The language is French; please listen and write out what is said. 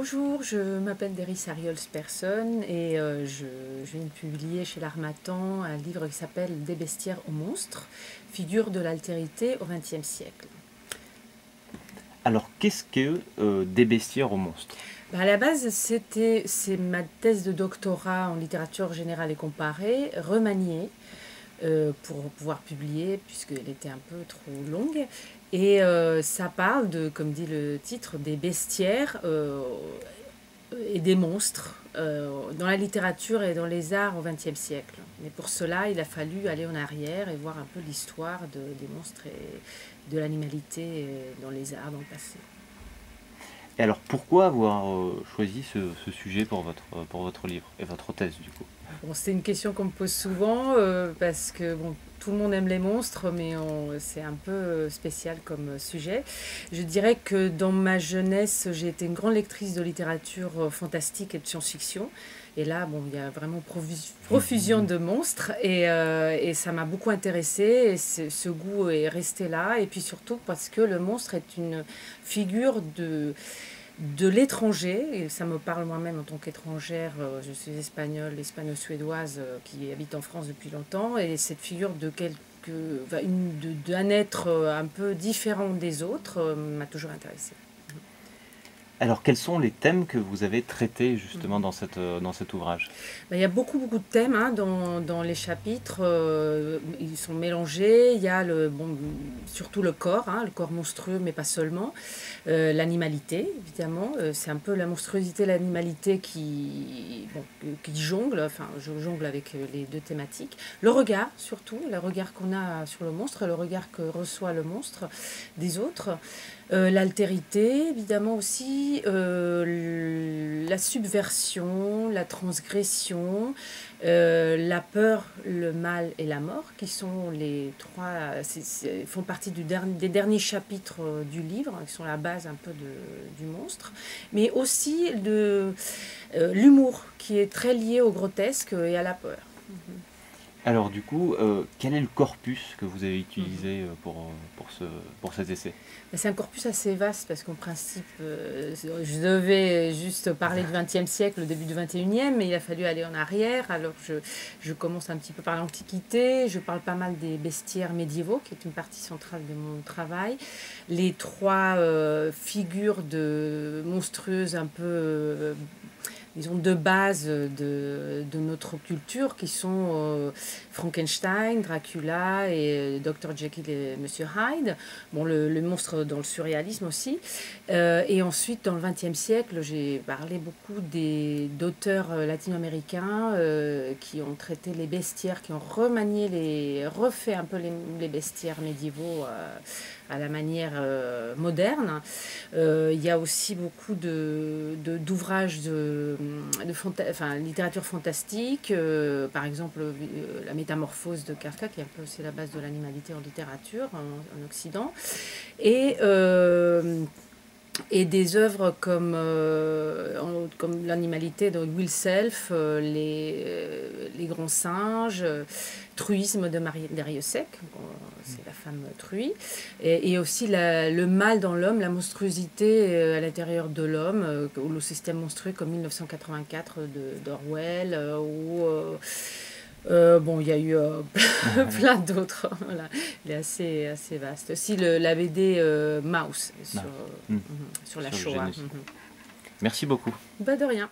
Bonjour, je m'appelle Deris Ariols-Persson et je viens de publier chez l'Harmattan un livre qui s'appelle Des bestiaires aux monstres, figure de l'altérité au XXe siècle. Alors, qu'est-ce que des bestiaires aux monstres? À la base, c'est ma thèse de doctorat en littérature générale et comparée, remaniée pour pouvoir publier, puisqu'elle était un peu trop longue. Et ça parle de, comme dit le titre, des bestiaires et des monstres dans la littérature et dans les arts au XXe siècle. Mais pour cela, il a fallu aller en arrière et voir un peu l'histoire des monstres et de l'animalité dans les arts dans le passé. Et alors, pourquoi avoir choisi ce sujet pour votre livre et votre thèse, du coup? Bon, c'est une question qu'on me pose souvent parce que bon, tout le monde aime les monstres, mais c'est un peu spécial comme sujet. Je dirais que dans ma jeunesse, j'ai été une grande lectrice de littérature fantastique et de science-fiction. Et là, bon, il y a vraiment profusion de monstres et ça m'a beaucoup intéressée. Et ce goût est resté là. Et puis surtout parce que le monstre est une figure de l'étranger, et ça me parle moi-même en tant qu'étrangère, je suis espagnole-suédoise qui habite en France depuis longtemps, et cette figure d'un être un peu différent des autres m'a toujours intéressée. Alors, quels sont les thèmes que vous avez traités justement dans cet ouvrage? Il y a beaucoup, beaucoup de thèmes hein, dans les chapitres. Ils sont mélangés. Il y a surtout le corps monstrueux, mais pas seulement. L'animalité, évidemment. C'est un peu la monstruosité, l'animalité qui jongle. Enfin, je jongle avec les deux thématiques. Le regard, surtout. Le regard qu'on a sur le monstre, le regard que reçoit le monstre des autres. L'altérité, évidemment aussi, la subversion, la transgression, la peur, le mal et la mort, qui sont les trois, font partie des derniers chapitres du livre, qui sont la base un peu du monstre, mais aussi l'humour, qui est très lié au grotesque et à la peur. Alors, du coup, quel est le corpus que vous avez utilisé pour cet essai? C'est un corpus assez vaste parce qu'en principe, je devais juste parler du XXe siècle, le début du XXIe, mais il a fallu aller en arrière. Alors je commence un petit peu par l'Antiquité, je parle pas mal des bestiaires médiévaux, qui est une partie centrale de mon travail. Les trois figures monstrueuses un peu disons, de base de notre culture, qui sont Frankenstein, Dracula et Dr. Jekyll et Monsieur Hyde. Bon, le monstre dans le surréalisme aussi. Et ensuite, dans le XXe siècle, j'ai parlé beaucoup d'auteurs latino-américains qui ont traité les bestiaires, qui ont refait un peu les bestiaires médiévaux à la manière moderne. Il y a aussi beaucoup d'ouvrages littérature fantastique, par exemple la métamorphose de Kafka, qui est un peu aussi la base de l'animalité en littérature en Occident, et des œuvres comme l'animalité de Will Self, les grands singes, Truisme de Marie Dariussec, c'est la femme truie, et aussi le mal dans l'homme, la monstruosité à l'intérieur de l'homme, ou le système monstrueux comme 1984 d'Orwell, bon, il y a eu plein d'autres. Voilà. Il est assez vaste. Aussi la BD Mouse sur la Sur le Shoah. génocide. Merci beaucoup. Bah de rien.